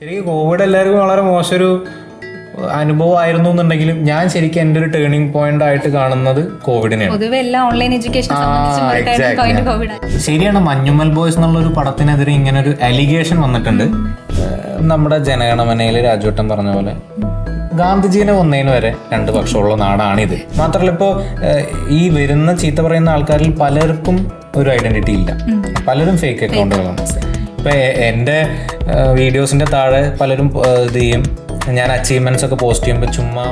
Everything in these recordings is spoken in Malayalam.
ശരിക്കും കോവിഡ് എല്ലാവർക്കും വളരെ മോശമൊരു അനുഭവമായിരുന്നു എന്നുണ്ടെങ്കിലും ഞാൻ ശരിക്കും എൻ്റെ ഒരു ടേണിംഗ് പോയിന്റ് ആയിട്ട് കാണുന്നത് കോവിഡിനെയാണ്. ശരിയാണ്, മഞ്ഞുമൽ ബോയ്സ് എന്നുള്ളൊരു പടത്തിനെതിരെ ഇങ്ങനെ ഒരു അലിഗേഷൻ വന്നിട്ടുണ്ട്. നമ്മുടെ ജനഗണമനയിൽ രാജുവട്ടം പറഞ്ഞ പോലെ ഗാന്ധിജീനെ കൊന്നതിന് വരെ രണ്ട് പക്ഷമുള്ള നാടാണിത്. മാത്രമല്ല ഇപ്പോൾ ഈ വരുന്ന ചീത്ത പറയുന്ന ആൾക്കാരിൽ പലർക്കും ഒരു ഐഡന്റിറ്റി ഇല്ല, പലരും ഫേക്ക് അക്കൗണ്ടുകളാണ്. ഇപ്പം എൻ്റെ വീഡിയോസിൻ്റെ താഴെ പലരും ഇത് ചെയ്യും, ഞാൻ അച്ചീവ്മെൻറ്റ്സ് ഒക്കെ പോസ്റ്റ് ചെയ്യുമ്പോൾ ചുമ്മാ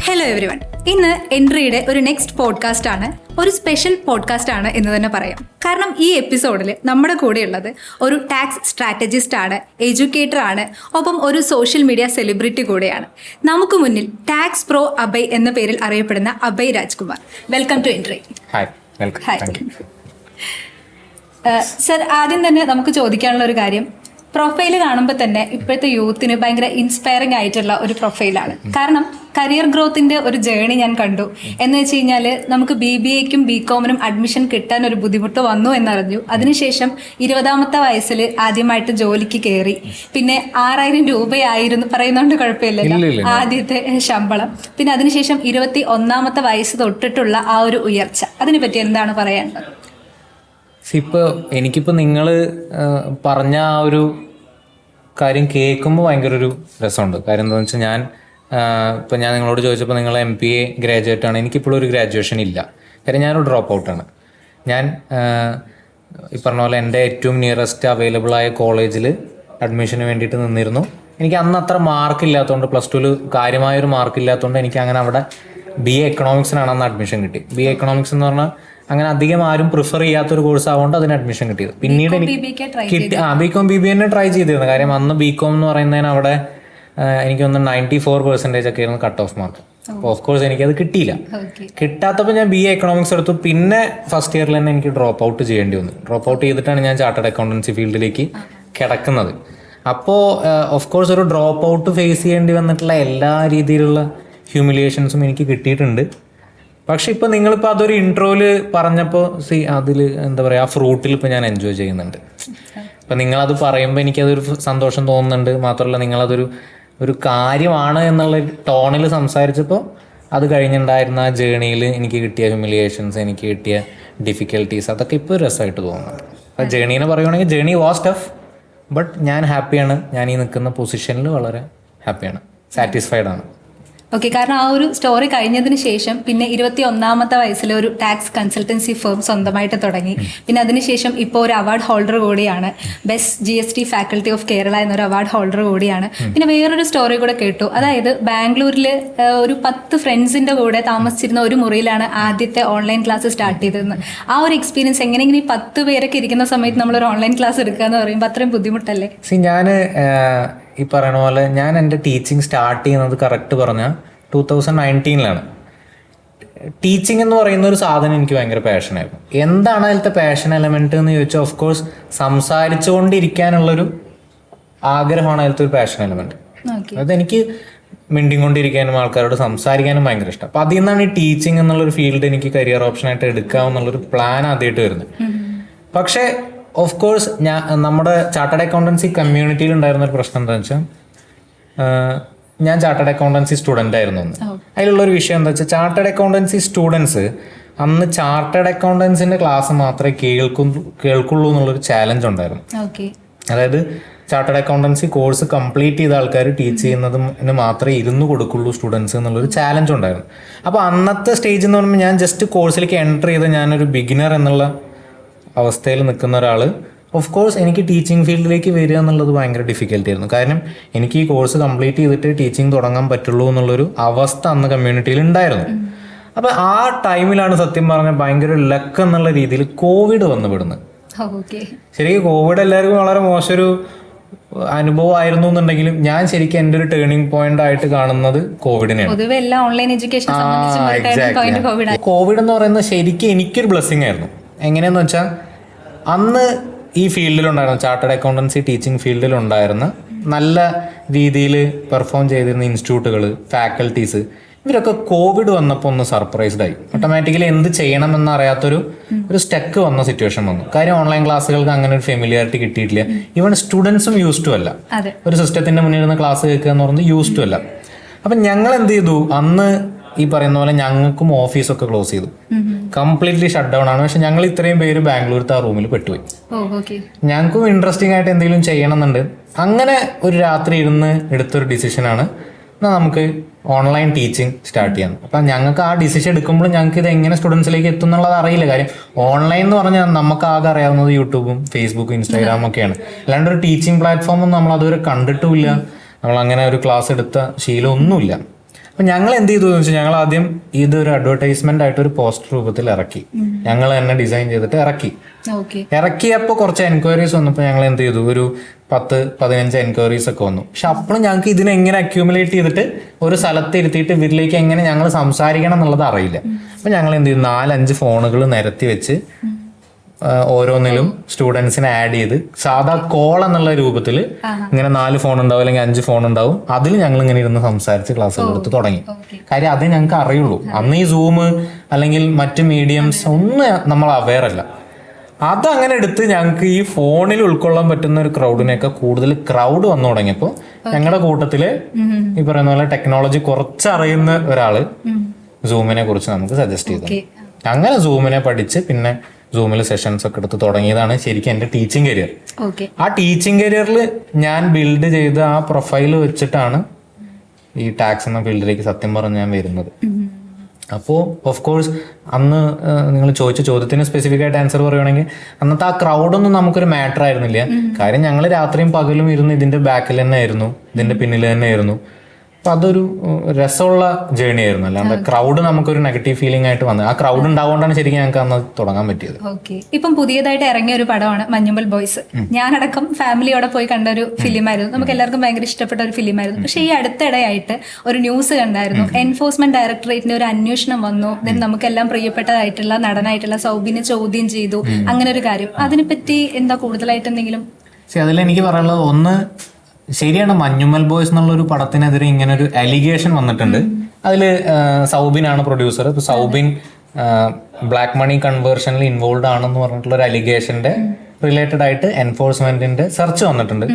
ഹലോ എവരിവൺ, ഇന്ന് എൻട്രിയുടെ ഒരു നെക്സ്റ്റ് പോഡ്കാസ്റ്റ് ആണ്, ഒരു സ്പെഷ്യൽ പോഡ്കാസ്റ്റ് ആണ് എന്ന് തന്നെ പറയാം. കാരണം ഈ എപ്പിസോഡിൽ നമ്മുടെ കൂടെയുള്ളത് ഒരു ടാക്സ് സ്ട്രാറ്റജിസ്റ്റ് ആണ്, എഡ്യൂക്കേറ്റർ ആണ്, ഒപ്പം ഒരു സോഷ്യൽ മീഡിയ സെലിബ്രിറ്റി കൂടെയാണ്. നമുക്ക് മുന്നിൽ ടാക്സ് പ്രോ അഭയ് എന്ന പേരിൽ അറിയപ്പെടുന്ന Abhay Rajkumar. Welcome to entry. Sir, ആദ്യം തന്നെ നമുക്ക് ചോദിക്കാനുള്ള ഒരു കാര്യം, പ്രൊഫൈൽ കാണുമ്പോൾ തന്നെ ഇപ്പോഴത്തെ യൂത്തിന് ഭയങ്കര ഇൻസ്പയറിംഗ് ആയിട്ടുള്ള ഒരു പ്രൊഫൈലാണ്. കാരണം കരിയർ ഗ്രോത്തിൻ്റെ ഒരു ജേണി ഞാൻ കണ്ടു. എന്ന് വെച്ച് കഴിഞ്ഞാൽ നമുക്ക് BBAക്കും BComനും അഡ്മിഷൻ കിട്ടാൻ ഒരു ബുദ്ധിമുട്ട് വന്നു എന്നറിഞ്ഞു. അതിനുശേഷം 20ാമത്തെ വയസ്സിൽ ആദ്യമായിട്ട് ജോലിക്ക് കയറി. പിന്നെ 6000 രൂപയായിരുന്നു, പറയുന്നതുകൊണ്ട് കുഴപ്പമില്ലല്ലോ, ആദ്യത്തെ ശമ്പളം. പിന്നെ അതിനുശേഷം 21ാമത്തെ വയസ്സ് തൊട്ടിട്ടുള്ള ആ ഒരു ഉയർച്ച, അതിനെപ്പറ്റി എന്താണ് പറയാനുള്ളത്? എനിക്കിപ്പോൾ നിങ്ങൾ പറഞ്ഞ ആ ഒരു കാര്യം കേൾക്കുമ്പോൾ ഭയങ്കര ഒരു രസമുണ്ട്. കാര്യം എന്താണെന്ന് വെച്ചാൽ ഞാൻ നിങ്ങളോട് ചോദിച്ചപ്പോൾ നിങ്ങൾ MPA ഗ്രാജുവേറ്റ് ആണ്. എനിക്കിപ്പോഴും ഒരു ഗ്രാജുവേഷൻ ഇല്ല, കാര്യം ഞാനൊരു ഡ്രോപ്പ് ഔട്ടാണ്. ഞാൻ ഈ പറഞ്ഞ പോലെ എൻ്റെ ഏറ്റവും നിയറസ്റ്റ് അവൈലബിൾ ആയ കോളേജിൽ അഡ്മിഷന് വേണ്ടിയിട്ട് നിന്നിരുന്നു. എനിക്ക് അന്ന് അത്ര മാർക്ക് ഇല്ലാത്തതുകൊണ്ട്, +2 കാര്യമായൊരു മാർക്ക് ഇല്ലാത്തതുകൊണ്ട് എനിക്ക് അങ്ങനെ അവിടെ BA എക്കണോമിക്സിനാണ് അന്ന് അഡ്മിഷൻ കിട്ടി. BA എക്കണോമിക്സ് എന്ന് പറഞ്ഞാൽ അങ്ങനെ അധികം ആരും പ്രിഫർ ചെയ്യാത്തൊരു കോഴ്സ് ആവുകൊണ്ട് അതിന് അഡ്മിഷൻ കിട്ടിയത്. പിന്നീട് എനിക്ക് കിട്ടി BCom BBA തന്നെ ട്രൈ ചെയ്തിരുന്നു. കാര്യം അന്ന് BCom എന്ന് പറയുന്നതിന് അവിടെ എനിക്കൊന്ന് 94% ഒക്കെ ആയിരുന്നു cut off mark. Of course എനിക്കത് കിട്ടിയില്ല. കിട്ടാത്തപ്പോൾ ഞാൻ BA എക്കണോമിക്സ് എടുത്തു. പിന്നെ ഫസ്റ്റ് ഇയറിൽ തന്നെ എനിക്ക് ഡ്രോപ്പ് ഔട്ട് ചെയ്യേണ്ടി വന്നു. ഡ്രോപ്പ് ഔട്ട് ചെയ്തിട്ടാണ് ഞാൻ ചാർട്ടേഡ് അക്കൗണ്ടൻസി ഫീൽഡിലേക്ക് കിടക്കുന്നത്. അപ്പോൾ ഓഫ് കോഴ്സ് ഒരു ഡ്രോപ്പ് ഔട്ട് ഫേസ് ചെയ്യേണ്ടി വന്നിട്ടുള്ള എല്ലാ രീതിയിലുള്ള ഹ്യൂമിലിയേഷൻസും എനിക്ക് കിട്ടിയിട്ടുണ്ട്. പക്ഷെ ഇപ്പോൾ നിങ്ങളിപ്പോൾ അതൊരു ഇൻട്രോയിൽ പറഞ്ഞപ്പോൾ അതിൽ എന്താ പറയുക, ആ ഫ്രൂട്ടിൽ ഇപ്പോൾ ഞാൻ എൻജോയ് ചെയ്യുന്നുണ്ട്. അപ്പം നിങ്ങളത് പറയുമ്പോൾ എനിക്കതൊരു സന്തോഷം തോന്നുന്നുണ്ട്. മാത്രമല്ല നിങ്ങളതൊരു കാര്യമാണ് എന്നുള്ള ടോണിൽ സംസാരിച്ചപ്പോൾ അത് കഴിഞ്ഞിട്ടുണ്ടായിരുന്ന ആ ജേണിയിൽ എനിക്ക് കിട്ടിയ ഹ്യൂമിലിയേഷൻസ്, എനിക്ക് കിട്ടിയ ഡിഫിക്കൽട്ടീസ്, അതൊക്കെ ഇപ്പോൾ രസമായിട്ട് തോന്നുന്നുണ്ട്. അപ്പം ജേണീനെ പറയുകയാണെങ്കിൽ ജേണി വാസ് ടഫ്, ബട്ട് ഞാൻ ഹാപ്പിയാണ്. ഞാൻ ഈ നിൽക്കുന്ന പൊസിഷനിൽ വളരെ ഹാപ്പിയാണ്, സാറ്റിസ്ഫൈഡ് ആണ്. ഓക്കെ, കാരണം ആ ഒരു സ്റ്റോറി കഴിഞ്ഞതിന് ശേഷം പിന്നെ 21ാമത്തെ വയസ്സിൽ ഒരു ടാക്സ് കൺസൾട്ടൻസി ഫേം സ്വന്തമായിട്ട് തുടങ്ങി. പിന്നെ അതിനുശേഷം ഇപ്പോൾ ഒരു അവാർഡ് ഹോൾഡർ കൂടിയാണ്, best GST faculty of Kerala എന്നൊരു അവാർഡ് ഹോൾഡർ കൂടിയാണ്. പിന്നെ വേറൊരു സ്റ്റോറി കൂടെ കേട്ടു, അതായത് ബാംഗ്ലൂരിൽ ഒരു 10 ഫ്രണ്ട്സിൻ്റെ കൂടെ താമസിച്ചിരുന്ന ഒരു മുറിയിലാണ് ആദ്യത്തെ ഓൺലൈൻ ക്ലാസ് സ്റ്റാർട്ട് ചെയ്തതെന്ന്. ആ ഒരു എക്സ്പീരിയൻസ് എങ്ങനെയെങ്കിലും ഈ 10 പേരൊക്കെ ഇരിക്കുന്ന സമയത്ത് നമ്മളൊരു ഓൺലൈൻ ക്ലാസ് എടുക്കുക എന്ന് പറയുമ്പോൾ അത്രയും ബുദ്ധിമുട്ടല്ലേ? ഞാൻ ഈ പറയണ പോലെ ഞാൻ എൻ്റെ ടീച്ചിങ് സ്റ്റാർട്ട് ചെയ്യുന്നത് കറക്റ്റ് പറഞ്ഞാൽ 2019 ടീച്ചിങ് എന്ന് പറയുന്ന ഒരു സാധനം എനിക്ക് ഭയങ്കര പാഷനായിരുന്നു. എന്താണ് അതിലത്തെ പാഷൻ എലമെന്റ് എന്ന് ചോദിച്ചാൽ ഓഫ് കോഴ്സ് സംസാരിച്ചുകൊണ്ടിരിക്കാനുള്ളൊരു ആഗ്രഹമാണ് അതിലത്തെ ഒരു പാഷൻ എലമെന്റ്. അതായത് എനിക്ക് മിണ്ടിക്കൊണ്ടിരിക്കാനും ആൾക്കാരോട് സംസാരിക്കാനും ഭയങ്കര ഇഷ്ടം. അപ്പം അതിൽ നിന്നാണ് ഈ ടീച്ചിങ് എന്നുള്ളൊരു ഫീൽഡ് എനിക്ക് കരിയർ ഓപ്ഷനായിട്ട് എടുക്കാമെന്നുള്ളൊരു പ്ലാൻ ആദ്യമായിട്ട് വരുന്നത്. പക്ഷേ ഓഫ് കോഴ്സ് നമ്മുടെ ചാർട്ടേഡ് അക്കൗണ്ടൻസി കമ്മ്യൂണിറ്റിയിൽ ഉണ്ടായിരുന്ന ഒരു പ്രശ്നം എന്താണെന്ന് വെച്ചാൽ, ഞാൻ ചാർട്ടേഡ് അക്കൗണ്ടൻസി സ്റ്റുഡൻ്റ് ആയിരുന്നു അന്ന്. അതിലുള്ളൊരു വിഷയം എന്താ വെച്ചാൽ, ചാർട്ടേഡ് അക്കൗണ്ടൻസി സ്റ്റുഡൻസ് അന്ന് ചാർട്ടേഡ് അക്കൗണ്ടൻസിൻ്റെ ക്ലാസ് മാത്രമേ കേൾക്കുള്ളൂ എന്നുള്ളൊരു ചാലഞ്ച് ഉണ്ടായിരുന്നു. അതായത് ചാർട്ടേഡ് അക്കൗണ്ടൻസി കോഴ്സ് കംപ്ലീറ്റ് ചെയ്ത ആൾക്കാർ ടീച്ച് ചെയ്യുന്നതിന് മാത്രമേ ഇരുന്ന് കൊടുക്കുള്ളൂ സ്റ്റുഡൻസ് എന്നുള്ളൊരു ചാലഞ്ച് ഉണ്ടായിരുന്നു. അപ്പോൾ അന്നത്തെ സ്റ്റേജ് എന്ന് പറയുമ്പോൾ ഞാൻ ജസ്റ്റ് കോഴ്സിലേക്ക് എൻ്റർ ചെയ്ത് ഞാനൊരു ബിഗിനർ എന്നുള്ള അവസ്ഥയിൽ നിൽക്കുന്ന ഒരാൾ, ഓഫ് കോഴ്സ് എനിക്ക് ടീച്ചിങ് ഫീൽഡിലേക്ക് വരിക എന്നുള്ളത് ഭയങ്കര ഡിഫിക്കൽട്ടി ആയിരുന്നു. കാരണം എനിക്ക് ഈ കോഴ്സ് കംപ്ലീറ്റ് ചെയ്തിട്ട് ടീച്ചിങ് തുടങ്ങാൻ പറ്റുള്ളൂ എന്നുള്ളൊരു അവസ്ഥ അന്ന് കമ്മ്യൂണിറ്റിയിൽ ഉണ്ടായിരുന്നു. അപ്പോൾ ആ ടൈമിലാണ് സത്യം പറഞ്ഞാൽ ഭയങ്കര ലക്ക് എന്നുള്ള രീതിയിൽ കോവിഡ് വന്നുപെടുന്നത്. ശരിക്കും കോവിഡ് എല്ലാവർക്കും വളരെ മോശമൊരു അനുഭവമായിരുന്നു എന്നുണ്ടെങ്കിലും ഞാൻ ശരിക്കും എൻ്റെ ഒരു ടേണിംഗ് പോയിന്റ് ആയിട്ട് കാണുന്നത് കോവിഡിനെയാണ്. കോവിഡ് എന്ന് പറയുന്നത് ശരിക്കും എനിക്കൊരു ബ്ലെസ്സിങ് ആയിരുന്നു. എങ്ങനെയാന്ന് വെച്ചാൽ, അന്ന് ഈ ഫീൽഡിലുണ്ടായിരുന്ന ചാർട്ടേഡ് അക്കൗണ്ടൻസി ടീച്ചിങ് ഫീൽഡിലുണ്ടായിരുന്ന നല്ല രീതിയിൽ പെർഫോം ചെയ്തിരുന്ന ഇൻസ്റ്റിറ്റ്യൂട്ടുകൾ, ഫാക്കൽറ്റീസ്, ഇവരൊക്കെ കോവിഡ് വന്നപ്പോൾ ഒന്ന് സർപ്രൈസ്ഡ് ആയി. ഓട്ടോമാറ്റിക്കലി എന്ത് ചെയ്യണമെന്ന് അറിയാത്തൊരു സ്റ്റക്ക് വന്ന സിറ്റുവേഷൻ വന്നു. കാര്യം ഓൺലൈൻ ക്ലാസ്സുകൾക്ക് അങ്ങനെ ഒരു ഫെമിലിയാരിറ്റി കിട്ടിയിട്ടില്ല. ഈവൻ സ്റ്റുഡൻസും യൂസ് ടു അല്ല. ഒരു സിസ്റ്റത്തിന്റെ മുന്നിൽ നിന്ന് ക്ലാസ് കേൾക്കുക എന്ന് പറയുന്നത് യൂസ് ടു അല്ല. അപ്പം ഞങ്ങൾ എന്ത് ചെയ്തു, അന്ന് ഈ പറയുന്ന പോലെ ഞങ്ങൾക്കും ഓഫീസൊക്കെ ക്ലോസ് ചെയ്തു, കംപ്ലീറ്റ്ലി ഷട്ട് ഡൗൺ ആണ്. പക്ഷെ ഞങ്ങൾ ഇത്രയും പേര് ബാംഗ്ലൂരത്തെ ആ റൂമിൽ പെട്ടുപോയി. ഞങ്ങൾക്കും ഇൻട്രസ്റ്റിംഗ് ആയിട്ട് എന്തെങ്കിലും ചെയ്യണമെന്നുണ്ട്. അങ്ങനെ ഒരു രാത്രി ഇരുന്ന് എടുത്തൊരു ഡിസിഷനാണ് എന്നാൽ നമുക്ക് ഓൺലൈൻ ടീച്ചിങ് സ്റ്റാർട്ട് ചെയ്യാം. അപ്പം ഞങ്ങൾക്ക് ആ ഡിസിഷൻ എടുക്കുമ്പോൾ ഞങ്ങൾക്ക് ഇത് എങ്ങനെ സ്റ്റുഡൻസിലേക്ക് എത്തും എന്നുള്ളത് അറിയില്ല. കാര്യം ഓൺലൈൻ എന്ന് പറഞ്ഞാൽ നമുക്ക് ആകെ അറിയാവുന്നത് യൂട്യൂബും ഫേസ്ബുക്കും ഇൻസ്റ്റാഗ്രാമും ഒക്കെയാണ്. അല്ലാണ്ട് ഒരു ടീച്ചിങ് പ്ലാറ്റ്ഫോമൊന്നും നമ്മൾ അതുവരെ കണ്ടിട്ടുമില്ല. നമ്മൾ അങ്ങനെ ഒരു ക്ലാസ് എടുത്ത ശീലമൊന്നുമില്ല. അപ്പം ഞങ്ങൾ എന്ത് ചെയ്തു എന്ന് വെച്ചാൽ ഞങ്ങൾ ആദ്യം ഇതൊരു അഡ്വർടൈസ്മെന്റ് ആയിട്ട് ഒരു പോസ്റ്റർ രൂപത്തിൽ ഇറക്കി. ഞങ്ങൾ തന്നെ ഡിസൈൻ ചെയ്തിട്ട് ഇറക്കിയപ്പോൾ കുറച്ച് എൻക്വയറീസ് വന്നപ്പോൾ ഞങ്ങൾ എന്ത് ചെയ്തു, ഒരു 10-15 എൻക്വയറീസ് ഒക്കെ വന്നു. പക്ഷെ അപ്പോഴും ഞങ്ങൾക്ക് ഇതിനെ എങ്ങനെ അക്യൂമുലേറ്റ് ചെയ്തിട്ട് ഒരു സ്ഥലത്ത് ഇരുത്തിയിട്ട് ഇവരിലേക്ക് എങ്ങനെ ഞങ്ങൾ സംസാരിക്കണം എന്നുള്ളത് അറിയില്ല. അപ്പം ഞങ്ങൾ എന്ത് ചെയ്തു, 4-5 ഫോണുകൾ നിരത്തി വെച്ച് ഓരോന്നിലും സ്റ്റുഡൻസിനെ ആഡ് ചെയ്ത് സാധാ കോൾ എന്നുള്ള രൂപത്തിൽ ഇങ്ങനെ 4 ഫോൺ ഉണ്ടാവും അല്ലെങ്കിൽ 5 ഫോൺ ഉണ്ടാവും. അതിൽ ഞങ്ങൾ ഇങ്ങനെ ഇരുന്ന് സംസാരിച്ച് ക്ലാസ്സുകൾ എടുത്ത് തുടങ്ങി. കാര്യം അതേ ഞങ്ങൾക്ക് അറിയുള്ളൂ. അന്ന് ഈ സൂം അല്ലെങ്കിൽ മറ്റ് മീഡിയംസ് ഒന്നും നമ്മൾ അവെയർ അല്ല. അതങ്ങനെ എടുത്ത് ഞങ്ങൾക്ക് ഈ ഫോണിൽ ഉൾക്കൊള്ളാൻ പറ്റുന്ന ഒരു ക്രൗഡിനെയൊക്കെ കൂടുതൽ ക്രൗഡ് വന്നു തുടങ്ങിയപ്പോൾ ഞങ്ങളുടെ കൂട്ടത്തില് ഈ പറയുന്ന പോലെ ടെക്നോളജി കുറച്ചറിയുന്ന ഒരാള് സൂമിനെ കുറിച്ച് നമുക്ക് സജസ്റ്റ് ചെയ്തു. അങ്ങനെ സൂമിനെ പഠിച്ച് പിന്നെ സൂമിൽ സെഷൻസ് ഒക്കെ എടുത്ത് തുടങ്ങിയതാണ് ശരിക്കും എൻ്റെ ടീച്ചിങ് കരിയർ. ആ ടീച്ചിങ് കരിയറിൽ ഞാൻ ബിൽഡ് ചെയ്ത ആ പ്രൊഫൈൽ വെച്ചിട്ടാണ് ഈ ടാക്സ് എന്ന ഫീൽഡിലേക്ക് സത്യം പറഞ്ഞ് ഞാൻ വരുന്നത്. അപ്പോൾ ഓഫ് കോഴ്സ് അന്ന് നിങ്ങൾ ചോദിച്ച ചോദ്യത്തിന് സ്പെസിഫിക് ആയിട്ട് ആൻസർ പറയുകയാണെങ്കിൽ അന്നത്തെ ആ ക്രൗഡൊന്നും നമുക്കൊരു മാറ്റർ ആയിരുന്നില്ല. കാര്യം ഞങ്ങൾ രാത്രിയും പകലും ഇരുന്ന് ഇതിന്റെ ബാക്കിൽ തന്നെ ആയിരുന്നു, ഇതിന്റെ പിന്നിൽ തന്നെ ആയിരുന്നു. അപ്പൊ അതൊരു രസമുള്ള ജേർണി ആയിരുന്നു. അല്ലാണ്ട് ക്രൗഡ് നമുക്കൊരു നെഗറ്റീവ് ഫീലിംഗ് ആയിട്ട് വന്നത് ആ ക്രൗഡ് ഉണ്ടാവുകൊണ്ടാണ് ശരിക്കും ഞങ്ങൾക്ക് അന്ന് തുടങ്ങാൻ പറ്റിയത്. ഇപ്പം പുതിയതായിട്ട് ഇറങ്ങിയ ഒരു പടമാണ് മഞ്ഞുമൽ ബോയ്സ്. ഞാനടക്കം ഫാമിലിയോടെ പോയി കണ്ട ഒരു ഫിലിമായിരുന്നു. നമുക്ക് എല്ലാവർക്കും ഭയങ്കര ഇഷ്ടപ്പെട്ട ഒരു ഫിലിമായിരുന്നു. പക്ഷേ ഈ അടുത്തിടെയായിട്ട് ഒരു ന്യൂസ് കണ്ടായിരുന്നു. എൻഫോഴ്സ്മെന്റ് ഡയറക്ടറേറ്റിന്റെ ഒരു അന്വേഷണം വന്നു. നമുക്കെല്ലാം പ്രിയപ്പെട്ടതായിട്ടുള്ള നടനായിട്ടുള്ള സൗബിനെ ചോദ്യം ചെയ്തു. അങ്ങനെ ഒരു കാര്യം, അതിനെപ്പറ്റി എന്താ കൂടുതലായിട്ട് എന്തെങ്കിലും? അതിൽ എനിക്ക് പറയാനുള്ളത്, ഒന്ന് ശരിയാണ്, മഞ്ഞുമൽ ബോയ്സ് എന്നുള്ള ഒരു പടത്തിനെതിരെ ഇങ്ങനെ ഒരു അലിഗേഷൻ വന്നിട്ടുണ്ട്. അതിൽ സൗബിനാണ് പ്രൊഡ്യൂസർ. ഇപ്പൊ സൗബിൻ ബ്ലാക്ക് മണി കൺവേർഷനിൽ ഇൻവോൾവ് ആണെന്ന് പറഞ്ഞിട്ടുള്ള ഒരു അലിഗേഷന്റെ റിലേറ്റഡ് ആയിട്ട് എൻഫോഴ്സ്മെന്റിന്റെ സെർച്ച് വന്നിട്ടുണ്ട്.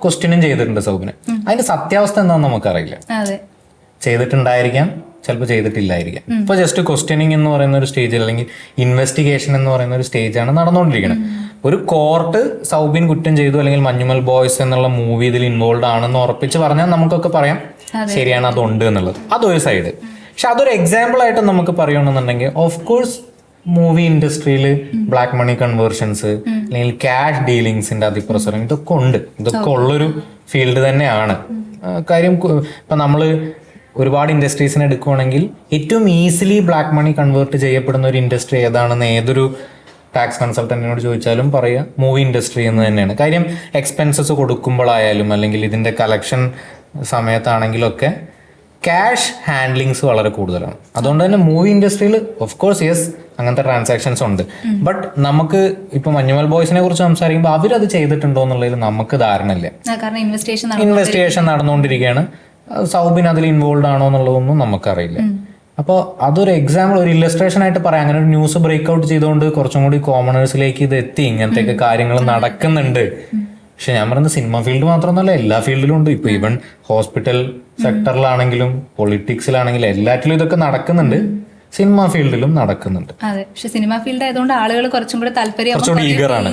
ക്വസ്റ്റ്യനും ചെയ്തിട്ടുണ്ട് സൗബിനെ. അതിന്റെ സത്യാവസ്ഥ എന്താണെന്ന് നമുക്കറിയില്ല. ചെയ്തിട്ടുണ്ടായിരിക്കാം, ചിലപ്പോൾ ചെയ്തിട്ടില്ലായിരിക്കാം. ഇപ്പൊ ജസ്റ്റ് ക്വസ്റ്റ്യനിങ് എന്ന് പറയുന്ന ഒരു സ്റ്റേജിൽ അല്ലെങ്കിൽ ഇൻവെസ്റ്റിഗേഷൻ എന്ന് പറയുന്ന ഒരു സ്റ്റേജാണ് നടന്നുകൊണ്ടിരിക്കുന്നത്. ഒരു കോർട്ട് സൗബിൻ കുറ്റം ചെയ്തു അല്ലെങ്കിൽ മഞ്ഞുമൽ ബോയ്സ് എന്നുള്ള മൂവി ഇതിൽ ഇൻവോൾവ് ആണെന്ന് ഉറപ്പിച്ച് പറഞ്ഞാൽ നമുക്കൊക്കെ പറയാം ശരിയാണ്, അതുണ്ട് എന്നുള്ളത്. അതൊരു സൈഡ്. പക്ഷെ അതൊരു എക്സാമ്പിൾ ആയിട്ട് നമുക്ക് പറയുകയാണെന്നുണ്ടെങ്കിൽ ഓഫ് കോഴ്സ് മൂവി ഇൻഡസ്ട്രിയിൽ ബ്ലാക്ക് മണി കൺവേർഷൻസ് അല്ലെങ്കിൽ ക്യാഷ് ഡീലിങ്സിന്റെ അതിപ്രസരം ഇതൊക്കെ ഉണ്ട്. ഇതൊക്കെ ഉള്ളൊരു ഫീൽഡ് തന്നെയാണ്. കാര്യം ഇപ്പൊ നമ്മള് ഒരുപാട് ഇൻഡസ്ട്രീസിനെ എടുക്കുകയാണെങ്കിൽ ഏറ്റവും ഈസിലി ബ്ലാക്ക് മണി കൺവേർട്ട് ചെയ്യപ്പെടുന്ന ഒരു ഇൻഡസ്ട്രി ഏതാണെന്ന് ഏതൊരു ടാക്സ് കൺസൾട്ടന്റിനോട് ചോദിച്ചാലും പറയുക മൂവി ഇൻഡസ്ട്രി എന്ന് തന്നെയാണ്. കാര്യം എക്സ്പെൻസസ് കൊടുക്കുമ്പോഴായാലും അല്ലെങ്കിൽ ഇതിന്റെ കളക്ഷൻ സമയത്താണെങ്കിലൊക്കെ ക്യാഷ് ഹാൻഡ്ലിങ്സ് വളരെ കൂടുതലാണ്. അതുകൊണ്ട് തന്നെ മൂവി ഇൻഡസ്ട്രിയിൽ ഓഫ് കോഴ്സ് യെസ് അങ്ങനത്തെ ട്രാൻസാക്ഷൻസ് ഉണ്ട്. ബട്ട് നമുക്ക് ഇപ്പൊ മഞ്ഞുമൽ ബോയ്സിനെ കുറിച്ച് സംസാരിക്കുമ്പോൾ അവരത് ചെയ്തിട്ടുണ്ടോ എന്നുള്ളതിൽ നമുക്ക് ധാരണ ഇല്ല. ഇൻവെസ്റ്റിഗേഷൻ നടന്നുകൊണ്ടിരിക്കുകയാണ്. സൗബിൻ അതിൽ ഇൻവോൾവ് ആണോ എന്നുള്ളതൊന്നും നമുക്കറിയില്ല. അപ്പോൾ അതൊരു എക്സാമ്പിൾ, ഒരു ഇല്ലസ്ട്രേഷൻ ആയിട്ട് പറയാം. അങ്ങനെ ഒരു ന്യൂസ് ബ്രേക്ക് ഔട്ട് ചെയ്തുകൊണ്ട് കുറച്ചും കൂടി കോമണേഴ്സിലേക്ക് ഇത് എത്തി, ഇങ്ങനത്തെയൊക്കെ കാര്യങ്ങൾ നടക്കുന്നുണ്ട്. പക്ഷെ ഞാൻ പറയുന്നത് സിനിമ ഫീൽഡ് മാത്രമൊന്നുമല്ല, എല്ലാ ഫീൽഡിലും ഉണ്ട്. ഇപ്പൊ ഈവൻ ഹോസ്പിറ്റൽ സെക്ടറിലാണെങ്കിലും പൊളിറ്റിക്സിലാണെങ്കിലും എല്ലാറ്റിലും ഇതൊക്കെ നടക്കുന്നുണ്ട്. സിനിമ ഫീൽഡിലും നടക്കുന്നുണ്ട്. അതെ, പക്ഷെ സിനിമ ഫീൽഡ് ആയതുകൊണ്ട് ആളുകൾ കുറച്ചും കൂടി കുറച്ചുകൂടി ഈഗറാണ്.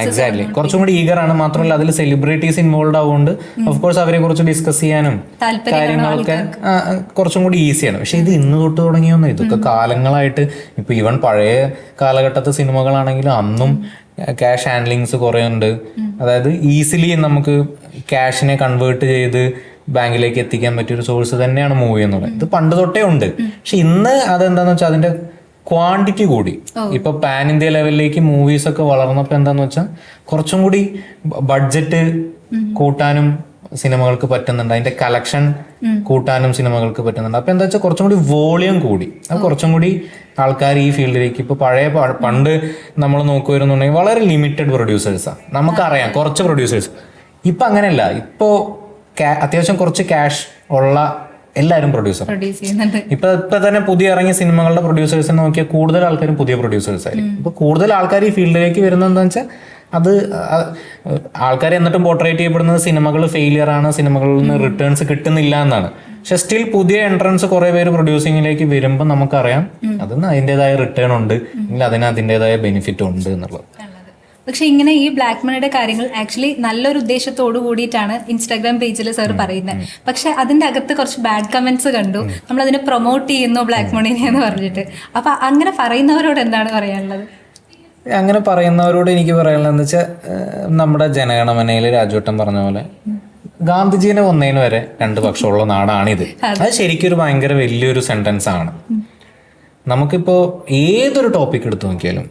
എക്സാക്ട്ലി, കുറച്ചും കൂടി ഈഗറാണ്. മാത്രമല്ല അതിൽ സെലിബ്രിറ്റീസ് ഇൻവോൾവ് ആവുകൊണ്ട് ഓഫ് കോഴ്സ് അവരെ കുറിച്ച് ഡിസ്കസ് ചെയ്യാനും കാര്യങ്ങളൊക്കെ കുറച്ചും കൂടി ഈസിയാണ്. പക്ഷെ ഇത് ഇന്ന് തൊട്ട് തുടങ്ങിയൊന്നും, ഇതൊക്കെ കാലങ്ങളായിട്ട്. ഇപ്പൊ ഈവൻ പഴയ കാലഘട്ടത്തെ സിനിമകളാണെങ്കിലും അന്നും ക്യാഷ് ഹാൻഡ്ലിങ്സ് കുറേ ഉണ്ട്. അതായത് ഈസിലി നമുക്ക് ക്യാഷിനെ കൺവേർട്ട് ചെയ്ത് ബാങ്കിലേക്ക് എത്തിക്കാൻ പറ്റിയൊരു സോഴ്സ് തന്നെയാണ് മൂവി എന്നുള്ളത്. ഇത് പണ്ട് തൊട്ടേ ഉണ്ട്. പക്ഷെ ഇന്ന് അതെന്താന്ന് വെച്ചാൽ അതിന്റെ ക്വാണ്ടിറ്റി കൂടി. ഇപ്പൊ പാൻ ഇന്ത്യ ലെവലിലേക്ക് മൂവീസ് ഒക്കെ വളർന്നപ്പോൾ എന്താന്ന് വെച്ചാൽ കുറച്ചും കൂടി ബഡ്ജറ്റ് കൂട്ടാനും സിനിമകൾക്ക് പറ്റുന്നുണ്ട്, അതിന്റെ കളക്ഷൻ കൂട്ടാനും സിനിമകൾക്ക് പറ്റുന്നുണ്ട്. അപ്പൊ എന്താ വെച്ചാൽ കുറച്ചും കൂടി വോളിയം കൂടി, അത് കുറച്ചും കൂടി ആൾക്കാർ ഈ ഫീൽഡിലേക്ക്. ഇപ്പൊ പണ്ട് നമ്മൾ നോക്കുവരുന്നുണ്ടെങ്കിൽ വളരെ ലിമിറ്റഡ് പ്രൊഡ്യൂസേഴ്സാണ്, നമുക്കറിയാം കുറച്ച് പ്രൊഡ്യൂസേഴ്സ്. ഇപ്പൊ അങ്ങനെയല്ല. ഇപ്പോ അത്യാവശ്യം കുറച്ച് ക്യാഷ് ഉള്ള എല്ലാവരും പ്രൊഡ്യൂസർ. പ്രൊഡ്യൂസ് ചെയ്യുന്നുണ്ട്. ഇപ്പൊ തന്നെ പുതിയ ഇറങ്ങിയ സിനിമകളുടെ പ്രൊഡ്യൂസേഴ്സിനെ നോക്കിയാൽ കൂടുതൽ ആൾക്കാരും പുതിയ പ്രൊഡ്യൂസേഴ്സ് ആയിരിക്കും. ഇപ്പൊ കൂടുതൽ ആൾക്കാർ ഈ ഫീൽഡിലേക്ക് വരുന്നത് എന്താണെന്ന് വെച്ചാൽ അത് ആൾക്കാർ എന്നിട്ടും പോർട്രേറ്റ് ചെയ്യപ്പെടുന്നത് സിനിമകൾ ഫെയിലിയർ ആണ്, സിനിമകളിൽ നിന്ന് റിട്ടേൺസ് കിട്ടുന്നില്ല എന്നാണ്. പക്ഷെ സ്റ്റിൽ പുതിയ എൻട്രൻസ് കുറെ പേര് പ്രൊഡ്യൂസിങ്ങിലേക്ക് വരുമ്പോൾ നമുക്കറിയാം അതിന് അതിൻ്റെതായ റിട്ടേൺ ഉണ്ട്, അല്ലെങ്കിൽ അതിന് അതിൻ്റെതായ ബെനിഫിറ്റ് ഉണ്ട് എന്നുള്ളത്. പക്ഷെ ഇങ്ങനെ ഈ ബ്ലാക്ക് മണിയുടെ കാര്യങ്ങൾ ആക്ച്വലി നല്ലൊരു ഉദ്ദേശത്തോടു കൂടിയിട്ടാണ് ഇൻസ്റ്റാഗ്രാം പേജിൽ സാർ പറയുന്നത്. പക്ഷെ അതിന്റെ അകത്ത് കുറച്ച് ബാഡ് കമന്റ്സ് കണ്ടു, നമ്മൾ അതിനെ പ്രൊമോട്ട് ചെയ്യുന്നു ബ്ലാക്ക് മണിനെ എന്ന് പറഞ്ഞിട്ട്. അപ്പൊ അങ്ങനെ പറയുന്നവരോട് എന്താണ് പറയാനുള്ളത്? അങ്ങനെ പറയുന്നവരോട് എനിക്ക് പറയാനുള്ളതെന്ന് വെച്ചാൽ നമ്മുടെ ജനഗണമനയിൽ രാജുവട്ടം പറഞ്ഞ പോലെ ഗാന്ധിജീനെ കൊന്നതിന് വരെ രണ്ട് പക്ഷമുള്ള നാടാണിത്. അത് ശരിക്കും ഒരു ഭയങ്കര വലിയൊരു സെന്റൻസ് ആണ്. നമുക്കിപ്പോ ഏതൊരു ടോപ്പിക് എടുത്തു നോക്കിയാലും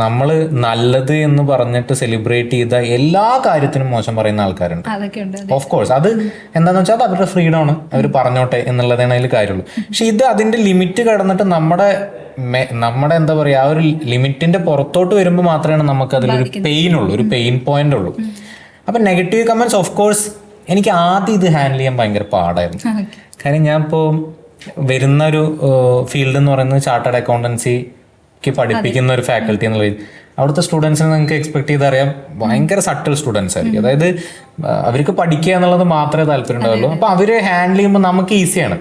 നമ്മൾ നല്ലത് എന്ന് പറഞ്ഞിട്ട് സെലിബ്രേറ്റ് ചെയ്ത എല്ലാ കാര്യത്തിനും മോശം പറയുന്ന ആൾക്കാരുണ്ട്. ഓഫ് കോഴ്സ് അത് എന്താണെന്ന് വെച്ചാൽ അത് അവരുടെ ഫ്രീഡം ആണ്, അവർ പറഞ്ഞോട്ടെ എന്നുള്ളതാണ് അതിൽ കാര്യമുള്ളൂ. പക്ഷെ ഇത് അതിന്റെ ലിമിറ്റ് കടന്നിട്ട് നമ്മുടെ എന്താ പറയുക, ആ ഒരു ലിമിറ്റിന്റെ പുറത്തോട്ട് വരുമ്പോൾ മാത്രമേ നമുക്ക് അതിലൊരു പെയിൻ ഉള്ളൂ, ഒരു പെയിൻ പോയിന്റ് ഉള്ളൂ. അപ്പം നെഗറ്റീവ് കമന്റ്സ് ഓഫ് കോഴ്സ് എനിക്ക് ആദ്യം ഇത് ഹാൻഡിൽ ചെയ്യാൻ ഭയങ്കര പാടായിരുന്നു. കാര്യം ഞാൻ ഇപ്പോൾ വരുന്ന ഒരു ഫീൽഡ് എന്ന് പറയുന്നത് ചാർട്ടേഡ് അക്കൗണ്ടൻസിക്ക് പഠിപ്പിക്കുന്ന ഒരു ഫാക്കൽറ്റി എന്നുള്ളത് അവിടുത്തെ സ്റ്റുഡൻസിനെ നിങ്ങൾക്ക് എക്സ്പെക്ട് ചെയ്തറിയാം ഭയങ്കര സട്ടിൽ സ്റ്റുഡൻസ് ആയിരിക്കും. അതായത് അവർക്ക് പഠിക്കുക എന്നുള്ളത് മാത്രമേ താല്പര്യം ഉണ്ടാവുള്ളൂ. അപ്പൊ അവര് ഹാൻഡിൽ ചെയ്യുമ്പോൾ നമുക്ക് ഈസിയാണ്.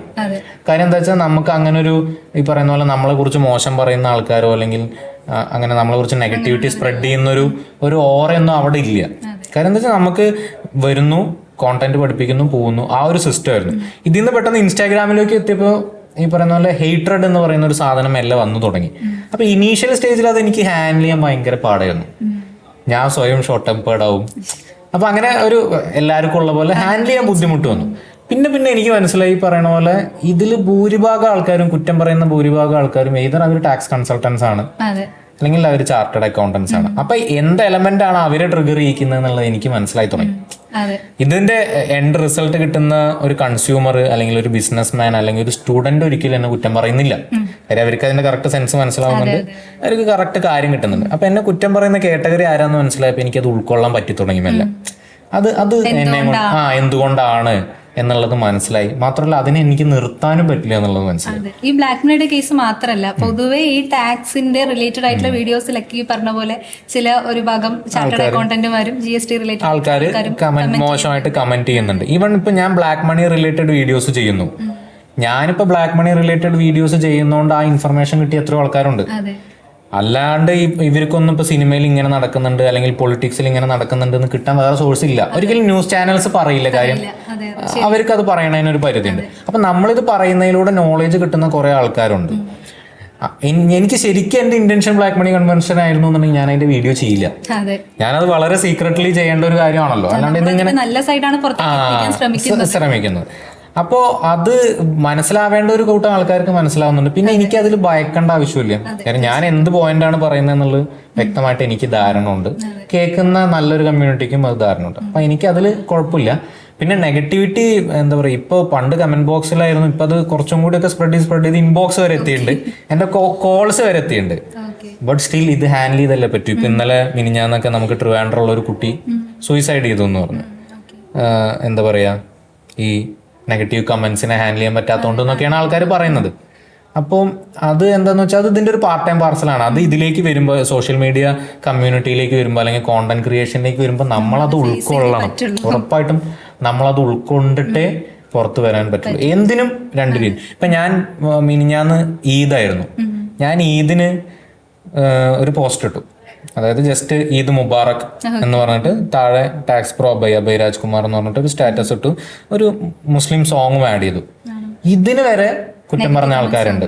കാര്യം എന്താ വെച്ചാൽ നമുക്ക് അങ്ങനെ ഒരു ഈ പറയുന്ന പോലെ നമ്മളെ കുറിച്ച് മോശം പറയുന്ന ആൾക്കാരോ അല്ലെങ്കിൽ അങ്ങനെ നമ്മളെ കുറിച്ച് നെഗറ്റിവിറ്റി സ്പ്രെഡ് ചെയ്യുന്ന ഒരു ഓറയൊന്നും അവിടെ ഇല്ല. കാര്യം എന്താ വെച്ചാൽ നമുക്ക് വരുന്നു, കോണ്ടന്റ് പഠിപ്പിക്കുന്നു, പോകുന്നു, ആ ഒരു സിസ്റ്റം ആയിരുന്നു. ഇതിൽ നിന്ന് പെട്ടെന്ന് ഇൻസ്റ്റാഗ്രാമിലേക്ക് എത്തിയപ്പോൾ ഈ പറയുന്ന പോലെ ഹെയ്ട്രഡ് എന്ന് പറയുന്ന ഒരു സാധനം എല്ലാം വന്നു തുടങ്ങി. അപ്പൊ ഇനീഷ്യൽ സ്റ്റേജിൽ അത് എനിക്ക് ഹാൻഡിൽ ചെയ്യാൻ ഭയങ്കര പാടായിരുന്നു. ഞാൻ സ്വയം ഷോർട്ട് ടെമ്പേർഡ് ആവും. അപ്പൊ അങ്ങനെ ഒരു എല്ലാവർക്കും ഉള്ള പോലെ ഹാൻഡിൽ ചെയ്യാൻ ബുദ്ധിമുട്ട് വന്നു. പിന്നെ എനിക്ക് മനസ്സിലായി പറയണ പോലെ ഇതിൽ ഭൂരിഭാഗം ആൾക്കാരും, കുറ്റം പറയുന്ന ഭൂരിഭാഗം ആൾക്കാരും ഏതർ അവർ ടാക്സ് കൺസൾട്ടൻസ് ആണ് അല്ലെങ്കിൽ അവർ ചാർട്ടേഡ് അക്കൗണ്ടൻസ് ആണ്. അപ്പൊ എന്ത് എലമെന്റ് ആണ് അവരെ ട്രിഗർ ചെയ്യിക്കുന്നത് എന്നുള്ളത് എനിക്ക് മനസ്സിലായി തുടങ്ങി. ഇതിന്റെ എൻഡ് റിസൾട്ട് കിട്ടുന്ന ഒരു കൺസ്യൂമർ അല്ലെങ്കിൽ ഒരു ബിസിനസ് മാൻ അല്ലെങ്കിൽ ഒരു സ്റ്റുഡന്റ് ഒരിക്കലും എന്നെ കുറ്റം പറയുന്നില്ല. കാര്യം അവർക്ക് അതിന്റെ കറക്റ്റ് സെൻസ് മനസ്സിലാവുന്നുണ്ട്, അവർക്ക് കറക്റ്റ് കാര്യം കിട്ടുന്നുണ്ട്. അപ്പൊ എന്നെ കുറ്റം പറയുന്ന കാറ്റഗറി ആരാന്ന് മനസ്സിലായപ്പോ എനിക്ക് അത് ഉൾക്കൊള്ളാൻ പറ്റി തുടങ്ങിയല്ല. അത് എന്നെ എന്തുകൊണ്ടാണ് എന്നുള്ളത് മനസ്സിലായി. മാത്രമല്ല അതിനെ എനിക്ക് നിർത്താനും പറ്റില്ല എന്നുള്ളത് മനസ്സിലായി. ഈ ബ്ലാക്ക് മണിയുടെ കേസ് മാത്രമല്ല, പൊതുവെ ഈ ടാക്സിന്റെ റിലേറ്റഡ് ആയിട്ടുള്ള വീഡിയോസിലൊക്കെ ഈ പറഞ്ഞ പോലെ ചില ഒരു ഭാഗം ചാർട്ടേഡ് അക്കൗണ്ടന്റുമാരും GST റിലേറ്റഡ് ആൾക്കാർ മോശമായിട്ട് കമന്റ് ചെയ്യുന്നുണ്ട്. ഈവൻ ഇപ്പൊ ഞാൻ ബ്ലാക്ക് മണി റിലേറ്റഡ് വീഡിയോസ് ചെയ്യുന്നു. ഞാനിപ്പോ ബ്ലാക്ക് മണി റിലേറ്റഡ് വീഡിയോസ് ചെയ്യുന്നതുകൊണ്ട് ആ ഇൻഫർമേഷൻ കിട്ടിയ എത്രയോ ആൾക്കാരുണ്ട്. അല്ലാണ്ട് ഇവർക്കൊന്നും ഇപ്പൊ സിനിമയിൽ ഇങ്ങനെ നടക്കുന്നുണ്ട് അല്ലെങ്കിൽ പൊളിറ്റിക്സിൽ ഇങ്ങനെ നടക്കുന്നുണ്ട് എന്ന് കിട്ടാൻ വേറെ സോഴ്സ് ഇല്ല. ഒരിക്കലും ന്യൂസ് ചാനൽസ് പറയില്ല. കാര്യം അവർക്ക് അത് പറയണതിനൊരു പരിധിയുണ്ട്. അപ്പൊ നമ്മളിത് പറയുന്നതിലൂടെ നോളേജ് കിട്ടുന്ന കുറെ ആൾക്കാരുണ്ട്. എനിക്ക് ശരിക്കും എന്റെ ഇന്റൻഷൻ ബ്ലാക്ക് മണി കൺവെൻഷൻ ആയിരുന്നു എന്നുണ്ടെങ്കിൽ ഞാൻ അതിന്റെ വീഡിയോ ചെയ്യില്ല. ഞാനത് വളരെ സീക്രട്ട്ലി ചെയ്യേണ്ട ഒരു കാര്യമാണല്ലോ. അല്ലാണ്ട് ഇതിങ്ങനെ ശ്രമിക്കുന്നത്. അപ്പോൾ അത് മനസ്സിലാവേണ്ട ഒരു കൂട്ടം ആൾക്കാർക്ക് മനസ്സിലാവുന്നുണ്ട്. പിന്നെ എനിക്ക് അതിൽ ഭയക്കേണ്ട ആവശ്യമില്ല. കാരണം ഞാൻ എന്ത് പോയിന്റാണ് പറയുന്നത് എന്നുള്ളത് വ്യക്തമായിട്ട് എനിക്ക് ധാരണ ഉണ്ട്. കേൾക്കുന്ന നല്ലൊരു കമ്മ്യൂണിറ്റിക്കും അത് ധാരണ ഉണ്ട്. അപ്പൊ എനിക്ക് അതിൽ കുഴപ്പമില്ല. പിന്നെ നെഗറ്റിവിറ്റി എന്താ പറയുക, ഇപ്പോൾ പണ്ട് കമന്റ് ബോക്സിലായിരുന്നു, ഇപ്പൊ അത് കുറച്ചും കൂടി ഒക്കെ സ്പ്രെഡ് ചെയ്ത് ഇൻബോക്സ് വരെ എത്തിയിട്ടുണ്ട്, എന്റെ കോൾസ് വരെ എത്തിയിട്ടുണ്ട്. ബട്ട് സ്റ്റിൽ ഇത് ഹാൻഡിൽ ചെയ്തല്ലേ പറ്റൂ. ഇപ്പൊ ഇന്നലെ മിനിഞ്ഞാന്നൊക്കെ നമുക്ക് ട്രിവാൻഡ്രമുള്ള ഒരു കുട്ടി സൂയിസൈഡ് ചെയ്തു എന്ന് പറഞ്ഞു. എന്താ പറയാ, ഈ നെഗറ്റീവ് കമന്റ്സിനെ ഹാൻഡിൽ ചെയ്യാൻ പറ്റാത്തതുകൊണ്ടെന്നൊക്കെയാണ് ആൾക്കാർ പറയുന്നത്. അപ്പം അത് എന്താന്ന് വെച്ചാൽ അത് ഇതിന്റെ ഒരു പാർട്ട് ടൈം പാർസലാണ്. അത് ഇതിലേക്ക് വരുമ്പോൾ, സോഷ്യൽ മീഡിയ കമ്മ്യൂണിറ്റിയിലേക്ക് വരുമ്പോൾ അല്ലെങ്കിൽ കോണ്ടന്റ് ക്രിയേഷനിലേക്ക് വരുമ്പോൾ നമ്മളത് ഉൾക്കൊള്ളണം. ഉറപ്പായിട്ടും നമ്മളത് ഉൾക്കൊണ്ടിട്ടേ പുറത്ത് വരാൻ പറ്റുള്ളൂ. എന്തിനും രണ്ട് രീതി. ഇപ്പൊ ഞാൻ മിനിഞ്ഞാന്ന് ഈദായിരുന്നു, ഞാൻ ഈദിന് ഒരു പോസ്റ്റ് ഇട്ടു. അതായത് ജസ്റ്റ് ഈദ് മുബാറക് എന്ന് പറഞ്ഞിട്ട് താഴെ ടാക്സ് പ്രോ അഭയ് രാജ്കുമാർ എന്ന് പറഞ്ഞിട്ട് ഒരു സ്റ്റാറ്റസ് ഇട്ടു, ഒരു മുസ്ലിം സോങ്ങും ആഡ് ചെയ്തു. ഇതിന് വരെ കുറ്റം പറഞ്ഞ ആൾക്കാരുണ്ട്.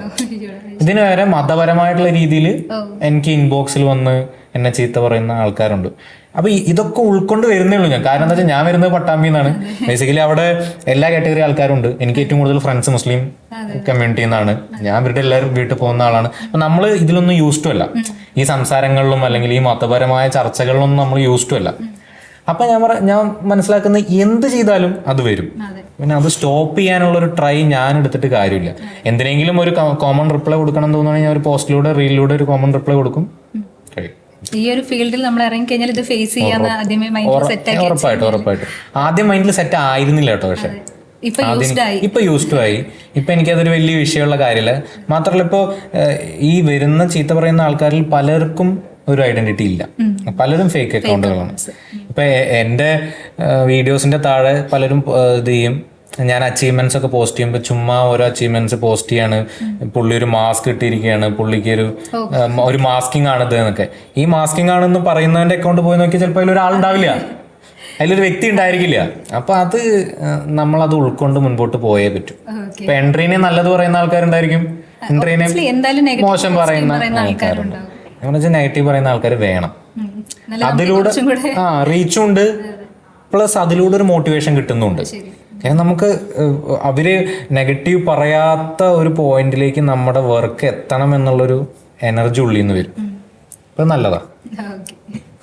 ഇതിന് വരെ മതപരമായിട്ടുള്ള രീതിയിൽ എനിക്ക് ഇൻബോക്സിൽ വന്ന് എന്നെ ചീത്ത പറയുന്ന ആൾക്കാരുണ്ട്. അപ്പൊ ഇതൊക്കെ ഉൾക്കൊണ്ട് വരുന്നേ ഉള്ളൂ ഞാൻ. കാരണം എന്താ വെച്ചാൽ ഞാൻ വരുന്നത് പട്ടാമ്പിയിൽ നിന്നാണ്. ബേസിക്കലി അവിടെ എല്ലാ കാറ്റഗറി ആൾക്കാരുണ്ട്. എനിക്ക് ഏറ്റവും കൂടുതൽ ഫ്രണ്ട്സ് മുസ്ലിം കമ്മ്യൂണിറ്റിയിൽ നിന്നാണ്. ഞാൻ ഇവരുടെ എല്ലാവരും വീട്ടിൽ പോകുന്ന ആളാണ്. അപ്പൊ നമ്മൾ ഇതിലൊന്നും യൂസ്ഡ് അല്ല, ഈ സംസാരങ്ങളിലും അല്ലെങ്കിൽ ഈ മതപരമായ ചർച്ചകളിലൊന്നും നമ്മൾ യൂസ്ഡ് അല്ല. അപ്പൊ ഞാൻ മനസ്സിലാക്കുന്ന എന്ത് ചെയ്താലും അത് വരും. പിന്നെ അത് സ്റ്റോപ്പ് ചെയ്യാനുള്ള ഒരു ട്രൈ ഞാൻ എടുത്തിട്ട് കാര്യമില്ല. എന്തിനെങ്കിലും ഒരു കോമൺ റിപ്ലൈ കൊടുക്കണം എന്ന് തോന്നുകയാണെങ്കിൽ ഞാൻ ഒരു പോസ്റ്റിലൂടെ റീലിലൂടെ ഒരു കോമൺ റിപ്ലൈ കൊടുക്കും. ഈ ഒരു ഫീൽഡിൽ നമ്മൾ ഇറങ്ങി കഴിഞ്ഞാൽ ഇത് ഫേസ് ചെയ്യാൻ ആദ്യമേ മൈൻഡിൽ സെറ്റ് ആക്കി. ഉറപ്പായിട്ടും ആദ്യം മൈൻഡിൽ സെറ്റ് ആയിരുന്നില്ല കേട്ടോ. പക്ഷെ ഇപ്പൊ യൂസ്ഡ് ആയി. ഇപ്പൊ യൂസ്ഡ് ആയി. ഇപ്പൊ എനിക്കതൊരു വലിയ വിഷയമുള്ള കാര്യമില്ല. മാത്രമല്ല ഇപ്പോൾ ഈ വരുന്ന ചീത്ത പറയുന്ന ആൾക്കാരിൽ പലർക്കും ഒരു ഐഡന്റിറ്റി ഇല്ല, പലരും ഫേക്ക് അക്കൗണ്ടുകളാണ്. ഇപ്പൊ എൻ്റെ വീഡിയോസിന്റെ താഴെ പലരും ഇത് ചെയ്യും, ഞാൻ അച്ചീവ്മെന്റ്സ് ഒക്കെ പോസ്റ്റ് ചെയ്യുമ്പോൾ ചുമ്മാ ഓരോ അച്ചീവ്മെന്റ്സ് പോസ്റ്റ് ചെയ്യാണ്, പുള്ളി ഒരു മാസ്ക് ഇട്ടിരിക്കുകയാണ്, പുള്ളിക്ക് ഒരു മാസ്കിംഗ് ആണിത് എന്നൊക്കെ. ഈ മാസ്കിംഗ് ആണെന്ന് പറയുന്നവന്റെ അക്കൗണ്ട് പോയി നോക്കിയാൽ ചിലപ്പോൾ അതിലൊരാളുണ്ടാവില്ല, അതിലൊരു വ്യക്തി ഉണ്ടായിരിക്കില്ല. അപ്പൊ അത് നമ്മളത് ഉൾക്കൊണ്ട് മുൻപോട്ട് പോയേ പറ്റും. ഇപ്പൊ എൻട്രീനെ നല്ലത് പറയുന്ന ആൾക്കാരുണ്ടായിരിക്കും, എൻട്രീനെ മോശം പറയുന്ന ആൾക്കാരുണ്ട്. എന്ന് വെച്ചാൽ നെഗറ്റീവ് പറയുന്ന ആൾക്കാർ വേണം. അതിലൂടെ റീച്ചും ഉണ്ട്, പ്ലസ് അതിലൂടെ ഒരു മോട്ടിവേഷൻ കിട്ടുന്നുണ്ട്. നമുക്ക് അവര് നെഗറ്റീവ് പറയാത്ത ഒരു പോയിന്റിലേക്ക് നമ്മുടെ വർക്ക് എത്തണം എന്നുള്ളൊരു എനർജി ഉള്ളിൽ നിന്ന് വരും. അപ്പൊ നല്ലതാ.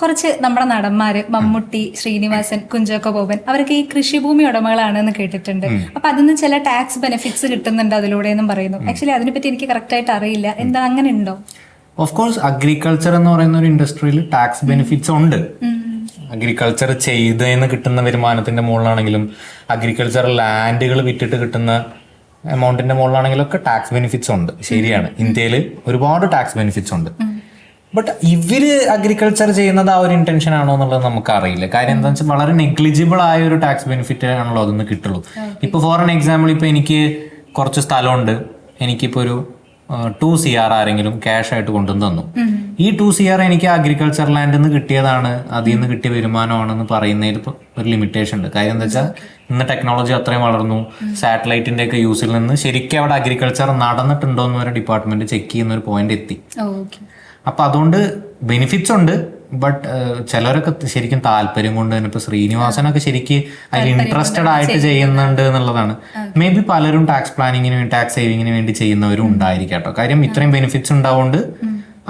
കുറച്ച് നമ്മുടെ നടന്മാര് മമ്മൂട്ടി, ശ്രീനിവാസൻ, കുഞ്ചാക്കോ ബോബൻ അവരൊക്കെ ഈ കൃഷിഭൂമി ഉടമകളാണെന്ന് കേട്ടിട്ടുണ്ട്. അപ്പൊ അതിന് ചില ടാക്സ് ബെനിഫിറ്റ്സ് കിട്ടുന്നുണ്ട് അതിലൂടെ എന്നും പറയുന്നു. ആക്ച്വലി അതിനെപ്പറ്റി എനിക്ക് കറക്റ്റ് ആയിട്ട് അറിയില്ല, എന്താ അങ്ങനെ ഉണ്ടോ? ഓഫ് കോഴ്സ് അഗ്രികൾച്ചർ എന്ന് പറയുന്ന ഒരു ഇൻഡസ്ട്രിയിൽ ടാക്സ് ബെനിഫിറ്റ്സ് ഉണ്ട്. അഗ്രികൾച്ചർ ചെയ്തതിന് കിട്ടുന്ന വരുമാനത്തിന്റെ മുകളിലാണെങ്കിലും അഗ്രികൾച്ചർ ലാൻഡുകൾ വിറ്റിട്ട് കിട്ടുന്ന എമൗണ്ടിന്റെ മുകളിലാണെങ്കിലും ഒക്കെ ടാക്സ് ബെനിഫിറ്റ്സ് ഉണ്ട്. ശരിയാണ്, ഇന്ത്യയിൽ ഒരുപാട് ടാക്സ് ബെനിഫിറ്റ്സ് ഉണ്ട്. ബട്ട് ഇവര് അഗ്രികൾച്ചർ ചെയ്യുന്നത് ആ ഒരു ഇന്റൻഷൻ ആണോ എന്നുള്ളത് നമുക്ക് അറിയില്ല. കാര്യം എന്താണെന്ന് വെച്ചാൽ വളരെ നെഗ്ലിജിബിൾ ആയ ഒരു ടാക്സ് ബെനിഫിറ്റ് ആണല്ലോ അതൊന്ന് കിട്ടുള്ളൂ. ഇപ്പൊ ഫോർ ആൻ എക്സാമ്പിൾ, ഇപ്പൊ എനിക്ക് കുറച്ച് സ്ഥലമുണ്ട്, എനിക്കിപ്പോ ഒരു 2 CR ആരെങ്കിലും ക്യാഷ് ആയിട്ട് കൊണ്ടുവന്ന് തന്നു. ഈ 2 CR എനിക്ക് അഗ്രികൾച്ചർ ലാൻഡിൽ നിന്ന് കിട്ടിയതാണ്, അതിൽ നിന്ന് കിട്ടിയ വരുമാനമാണെന്ന് പറയുന്നതിൽ ഒരു ലിമിറ്റേഷൻ ഉണ്ട്. കാര്യം എന്താ വെച്ചാൽ ഇന്ന് ടെക്നോളജി അത്രയും വളർന്നു, സാറ്റലൈറ്റിന്റെ ഒക്കെ യൂസിൽ നിന്ന് ശരിക്കും അവിടെ അഗ്രികൾച്ചർ നടന്നിട്ടുണ്ടോ എന്ന് വരെ ഡിപ്പാർട്ട്മെന്റ് ചെക്ക് ചെയ്യുന്ന ഒരു പോയിന്റ് എത്തി. അപ്പൊ അതുകൊണ്ട് ബെനിഫിറ്റ്സ് ഉണ്ട്. ബട്ട് ചിലരൊക്കെ ശരിക്കും താല്പര്യം കൊണ്ട് തന്നെ, ഇപ്പൊ ശ്രീനിവാസനൊക്കെ ശരിക്കും അതിൽ ഇൻട്രസ്റ്റഡ് ആയിട്ട് ചെയ്യുന്നുണ്ട് എന്നുള്ളതാണ്. മേ ബി പലരും ടാക്സ് പ്ലാനിങ്ങിന് വേണ്ടി, ടാക്സ് സേവിങ്ങിന് വേണ്ടി ചെയ്യുന്നവരും ഉണ്ടായിരിക്കാം കേട്ടോ. കാര്യം ഇത്രയും ബെനിഫിറ്റ്സ് ഉണ്ടാവുകൊണ്ട്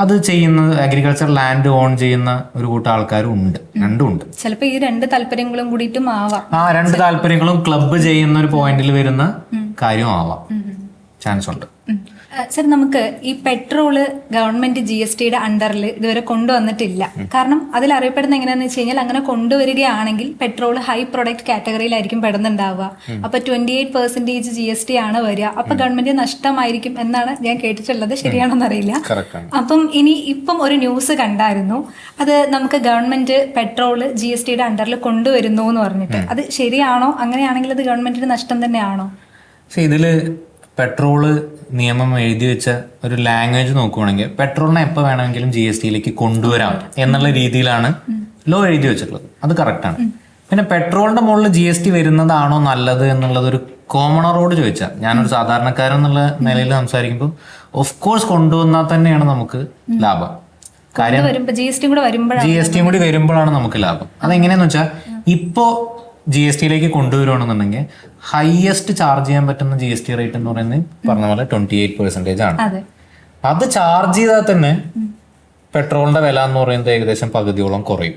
അത് ചെയ്യുന്ന, അഗ്രികൾച്ചർ ലാൻഡ് ഓൺ ചെയ്യുന്ന ഒരു കൂട്ടം ആൾക്കാരും ഉണ്ട്. രണ്ടും ഉണ്ട്. ചിലപ്പോൾ ഈ രണ്ട് താല്പര്യങ്ങളും കൂടിയിട്ടും ആവാം. രണ്ട് താല്പര്യങ്ങളും ക്ലബ്ബ് ചെയ്യുന്ന ഒരു പോയിന്റിൽ വരുന്ന കാര്യം ആവാം, ചാൻസ് ഉണ്ട്. സർ, നമുക്ക് ഈ പെട്രോള് ഗവൺമെന്റ് GSTയുടെ അണ്ടറിൽ ഇതുവരെ കൊണ്ടുവന്നിട്ടില്ല. കാരണം അതിൽ അറിയപ്പെടുന്ന എങ്ങനെയാന്ന് വെച്ച് കഴിഞ്ഞാൽ, അങ്ങനെ കൊണ്ടുവരികയാണെങ്കിൽ പെട്രോൾ ഹൈ പ്രൊഡക്റ്റ് കാറ്റഗറിയിലായിരിക്കും പെടുന്നുണ്ടാവുക. അപ്പൊ 28% GST ആണ് വരിക. അപ്പൊ ഗവൺമെന്റ് നഷ്ടമായിരിക്കും എന്നാണ് ഞാൻ കേട്ടിട്ടുള്ളത്. ശരിയാണെന്ന് അറിയില്ല. അപ്പം ഇപ്പം ഒരു ന്യൂസ് കണ്ടായിരുന്നു, അത് നമുക്ക് ഗവൺമെന്റ് പെട്രോള് GSTയുടെ അണ്ടറിൽ കൊണ്ടുവരുന്നു എന്ന് പറഞ്ഞിട്ട്. അത് ശരിയാണോ? അങ്ങനെയാണെങ്കിൽ അത് ഗവൺമെന്റിന് നഷ്ടം തന്നെയാണോ? ഇതില് പെട്രോള് നിയമം എഴുതി വെച്ച ഒരു ലാംഗ്വേജ് നോക്കുവാണെങ്കിൽ പെട്രോളിനെ എപ്പോൾ വേണമെങ്കിലും GSTയിലേക്ക് കൊണ്ടുവരാം എന്നുള്ള രീതിയിലാണ് ലോ എഴുതി വെച്ചിട്ടുള്ളത്. അത് കറക്റ്റാണ്. പിന്നെ പെട്രോളിന്റെ മുകളിൽ GST വരുന്നതാണോ നല്ലത് എന്നുള്ളത് ഒരു കോമണറോട് ചോദിച്ചാൽ, ഞാനൊരു സാധാരണക്കാരൻ എന്നുള്ള നിലയിൽ സംസാരിക്കുമ്പോൾ ഓഫ് കോഴ്സ് കൊണ്ടുവന്നാൽ തന്നെയാണ് നമുക്ക് ലാഭം. കാര്യം GST കൂടി വരുമ്പോഴാണ് നമുക്ക് ലാഭം. അതെങ്ങനെയാന്ന് വെച്ചാൽ, ഇപ്പോ GSTയിലേക്ക് കൊണ്ടുവരുവാണെന്നുണ്ടെങ്കിൽ ഹയസ്റ്റ് ചാർജ് ചെയ്യാൻ പറ്റുന്ന GST റേറ്റ് എന്ന് പറയുന്നത് പറഞ്ഞ പോലെ 28% ആണ്. അത് ചാർജ് ചെയ്താൽ തന്നെ പെട്രോളിന്റെ വില എന്ന് പറയുന്നത് ഏകദേശം പകുതിയോളം കുറയും.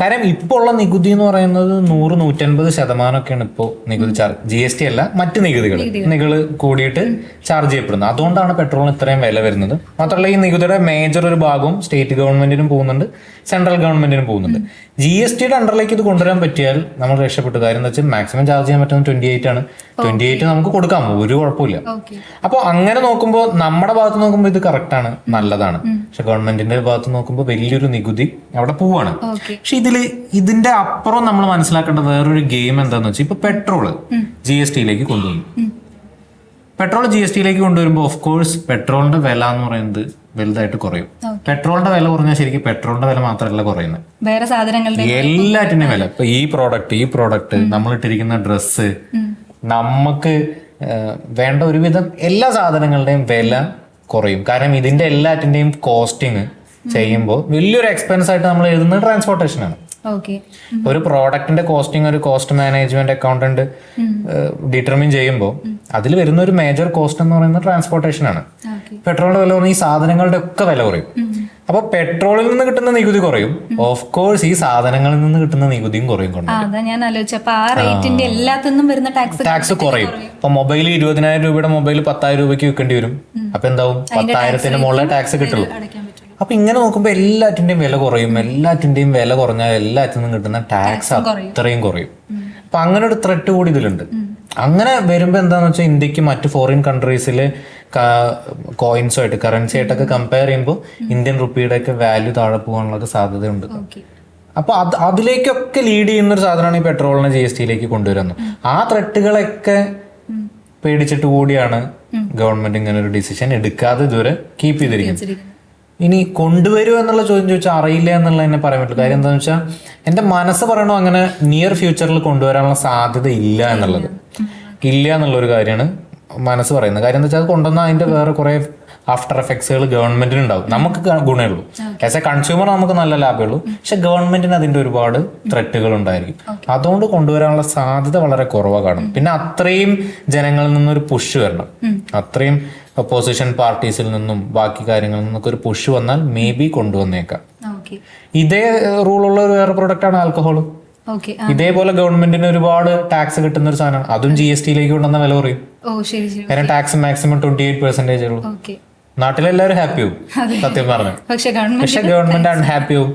കാര്യം ഇപ്പൊ ഉള്ള നികുതി എന്ന് പറയുന്നത് 100-150% ഇപ്പോ നികുതി ചാർജ്. GST അല്ല, മറ്റ് നികുതികൾ കൂടിയിട്ട് ചാർജ് ചെയ്യപ്പെടുന്നത്. അതുകൊണ്ടാണ് പെട്രോളിന് ഇത്രയും വില വരുന്നത്. മാത്രമല്ല ഈ നികുതിയുടെ മേജർ ഒരു ഭാഗവും സ്റ്റേറ്റ് ഗവൺമെന്റിനും പോകുന്നുണ്ട്, സെൻട്രൽ ഗവൺമെന്റിനും പോകുന്നുണ്ട്. GSTയുടെ അണ്ടറിലേക്ക് ഇത് കൊണ്ടുവരാൻ പറ്റിയാൽ നമ്മൾ രക്ഷപ്പെട്ടു. കാര്യം എന്താ വെച്ചാൽ മാക്സിമം ചാർജ് ചെയ്യാൻ പറ്റുന്നത് 28 ആണ്. 28 നമുക്ക് കൊടുക്കാം, ഒരു കുഴപ്പമില്ല. അപ്പൊ അങ്ങനെ നോക്കുമ്പോൾ നമ്മുടെ ഭാഗത്ത് നോക്കുമ്പോൾ ഇത് കറക്റ്റ് ആണ്, നല്ലതാണ്. പക്ഷെ ഗവൺമെന്റിന്റെ ഭാഗത്ത് നോക്കുമ്പോൾ വലിയൊരു നികുതി അവിടെ പോവാണ്. പക്ഷെ ഇതിന്റെ അപ്പുറം നമ്മൾ മനസ്സിലാക്കേണ്ട വേറൊരു ഗെയിം എന്താന്ന് വെച്ചാൽ, ഇപ്പൊ പെട്രോള് GSTയിലേക്ക് കൊണ്ടുവന്നു. പെട്രോൾ GSTയിലേക്ക് കൊണ്ടുവരുമ്പോൾ ഓഫ് കോഴ്സ് പെട്രോളിന്റെ വില എന്ന് പറയുന്നത് വലുതായിട്ട് കുറയും. പെട്രോളിന്റെ വില കുറഞ്ഞാൽ ശരിക്കും പെട്രോളിന്റെ വില മാത്രമല്ല കുറയുന്നത്, വേറെ സാധനങ്ങളുടെ എല്ലാറ്റിന്റെയും വില. ഇപ്പൊ ഈ പ്രോഡക്റ്റ് നമ്മൾ ഇട്ടിരിക്കുന്ന ഡ്രസ്സ്, നമുക്ക് വേണ്ട ഒരുവിധം എല്ലാ സാധനങ്ങളുടെയും വില കുറയും. കാരണം ഇതിന്റെ എല്ലാറ്റിന്റെയും കോസ്റ്റിങ് ചെയ്യുമ്പോൾ വലിയൊരു എക്സ്പെൻസ് ആയിട്ട് നമ്മൾ എഴുതുന്നത് ട്രാൻസ്പോർട്ടേഷനാണ്. ഒരു പ്രോഡക്റ്റിന്റെ കോസ്റ്റിംഗ് ഒരു കോസ്റ്റ് മാനേജ്മെന്റ് അക്കൗണ്ടന്റ് ഡിറ്റർമിൻ ചെയ്യുമ്പോൾ അതിൽ വരുന്ന ഒരു മേജർ കോസ്റ്റ് എന്ന് പറയുന്നത് ട്രാൻസ്പോർട്ടേഷൻ ആണ്. പെട്രോളിന്റെ വില കുറഞ്ഞ ഈ സാധനങ്ങളുടെ ഒക്കെ വില കുറയും. അപ്പൊ പെട്രോളിൽ നിന്ന് കിട്ടുന്ന നികുതി കുറയും, ഓഫ് കോഴ്സ് ഈ സാധനങ്ങളിൽ നിന്ന് കിട്ടുന്ന നികുതിയും കുറയും. ടാക്സ് കുറയും. ഇപ്പൊ മൊബൈൽ 20,000 രൂപയുടെ മൊബൈൽ 10,000 രൂപയ്ക്ക് വിൽക്കേണ്ടി വരും. അപ്പൊ എന്താവും? 10,000-ന് മുകളിലെ ടാക്സ് കിട്ടുള്ളൂ. അപ്പൊ ഇങ്ങനെ നോക്കുമ്പോൾ എല്ലാറ്റിന്റെയും വില കുറയും, എല്ലാറ്റിന്റെയും വില കുറഞ്ഞാൽ എല്ലാറ്റിൽ നിന്നും കിട്ടുന്ന ടാക്സ് അത്രയും കുറയും. അപ്പൊ അങ്ങനെ ഒരു ത്രെറ്റ് കൂടി ഇതിലുണ്ട്. അങ്ങനെ വരുമ്പോൾ എന്താന്ന് വെച്ചാൽ ഇന്ത്യക്ക് മറ്റ് ഫോറിൻ കൺട്രീസിൽ കോയിൻസുമായിട്ട് കറൻസി ആയിട്ടൊക്കെ കമ്പയർ ചെയ്യുമ്പോൾ ഇന്ത്യൻ റുപ്പിയുടെ ഒക്കെ വാല്യൂ താഴെ പോകാനുള്ള സാധ്യതയുണ്ട്. അപ്പൊ അതിലേക്കൊക്കെ ലീഡ് ചെയ്യുന്ന ഒരു സാധനമാണ് ഈ പെട്രോളിനെ GST കൊണ്ടുവരുന്നത്. ആ ത്രെട്ടുകളൊക്കെ പേടിച്ചിട്ട് കൂടിയാണ് ഗവൺമെന്റ് ഇങ്ങനെ ഒരു ഡിസിഷൻ എടുക്കാതെ ഇതുവരെ കീപ്പ് ചെയ്തിരിക്കുന്നത്. ഇനി കൊണ്ടുവരുമോ എന്നുള്ള ചോദ്യം ചോദിച്ചാൽ അറിയില്ല എന്നുള്ള തന്നെ പറയാൻ പറ്റില്ല. കാര്യം എന്താണെന്ന് വെച്ചാൽ എൻ്റെ മനസ്സ് പറയണോ അങ്ങനെ നിയർ ഫ്യൂച്ചറിൽ കൊണ്ടുവരാനുള്ള സാധ്യത ഇല്ല എന്നുള്ളൊരു കാര്യമാണ് മനസ്സ് പറയുന്നത്. കാര്യം എന്താ വെച്ചാൽ അത് കൊണ്ടുവന്നാൽ അതിന്റെ വേറെ കുറെ ആഫ്റ്റർ എഫക്ട്സുകൾ ഗവൺമെന്റിന് ഉണ്ടാവും. നമുക്ക് ഗുണമേ ഉള്ളൂ, ആസ് എ കൺസ്യൂമർ നമുക്ക് നല്ല ലാഭമേ ഉള്ളൂ. പക്ഷെ ഗവൺമെന്റിന് അതിന്റെ ഒരുപാട് ത്രെട്ടുകൾ ഉണ്ടായിരിക്കും. അതുകൊണ്ട് കൊണ്ടുവരാനുള്ള സാധ്യത വളരെ കുറവാണ് കാണും. പിന്നെ അത്രയും ജനങ്ങളിൽ നിന്നൊരു പുഷ് വരണം, അത്രയും ഒപ്പോസിഷൻ പാർട്ടീസിൽ നിന്നും ബാക്കി കാര്യങ്ങളിൽ നിന്നൊക്കെ ഒരു പുഷ് വന്നാൽ മേ ബി കൊണ്ടുവന്നേക്കാം. ഇതേ റൂളുള്ള ഒരു വേറെ പ്രൊഡക്റ്റാണ് ആൽക്കഹോൾ. ഇതേപോലെ ഗവൺമെന്റിന് ഒരുപാട് ടാക്സ് കിട്ടുന്ന ഒരു സാധനമാണ്. അതും GST കൊണ്ടുവന്ന വില കുറയും. കാരണം ടാക്സ് മാക്സിമം 28% ഉള്ളൂ. നാട്ടിലെല്ലാവരും ഹാപ്പി ആവും സത്യം പറഞ്ഞു. പക്ഷെ ഗവൺമെന്റ് അൺഹാപ്പി ആവും.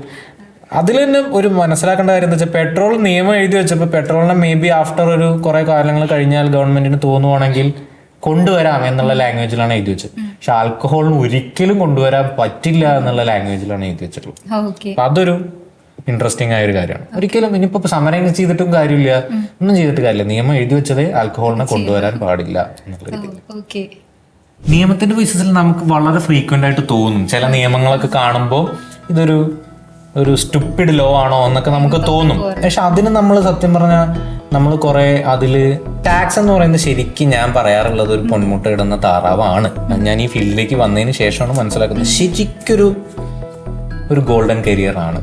അതിൽ തന്നെ ഒരു മനസ്സിലാക്കേണ്ട കാര്യം എന്താ വെച്ചാൽ പെട്രോൾ നിയമം എഴുതി വെച്ചപ്പോൾ പെട്രോളിനെ മേ ബി ആഫ്റ്റർ ഒരു കുറെ കാലങ്ങൾ കഴിഞ്ഞാൽ ഗവൺമെന്റിന് തോന്നുവാണെങ്കിൽ കൊണ്ടുവരാം എന്നുള്ള ലാംഗ്വേജിലാണ് എഴുതി വെച്ചത്. പക്ഷെ ആൽക്കഹോളിന് ഒരിക്കലും കൊണ്ടുവരാൻ പറ്റില്ല എന്നുള്ള ലാംഗ്വേജിലാണ് എഴുതി വെച്ചിട്ടുള്ളത്. അപ്പൊ അതൊരു ഇൻട്രസ്റ്റിംഗ് ആയ ഒരു കാര്യമാണ്. ഒരിക്കലും ഇനിയിപ്പോ സമരം ചെയ്തിട്ടും കാര്യമില്ല, ഒന്നും ചെയ്തിട്ട് കാര്യമില്ല. നിയമം എഴുതി വെച്ചത് ആൽക്കഹോളിനെ കൊണ്ടുവരാൻ പാടില്ല എന്നുള്ള രീതിയിൽ. നിയമത്തിന്റെ ബേസിസിൽ നമുക്ക് വളരെ ഫ്രീക്വന്റ് ആയിട്ട് തോന്നും ചില നിയമങ്ങളൊക്കെ കാണുമ്പോൾ ഇതൊരു സ്റ്റുപ്പിഡ് ലോ ആണോ എന്നൊക്കെ നമുക്ക് തോന്നും. പക്ഷെ അതിന് നമ്മൾ സത്യം പറഞ്ഞാൽ നമ്മൾ കുറെ അതില് ടാക്സ് എന്ന് പറയുന്നത് ശരിക്കും ഞാൻ പറയാറുള്ളത് ഒരു പൊന്മുട്ട ഇടുന്ന താറാവാണ്. ഞാൻ ഈ ഫീൽഡിലേക്ക് വന്നതിന് ശേഷമാണ് മനസ്സിലാക്കുന്നത് ശരിക്കൊരു ഗോൾഡൻ കരിയർ ആണ്.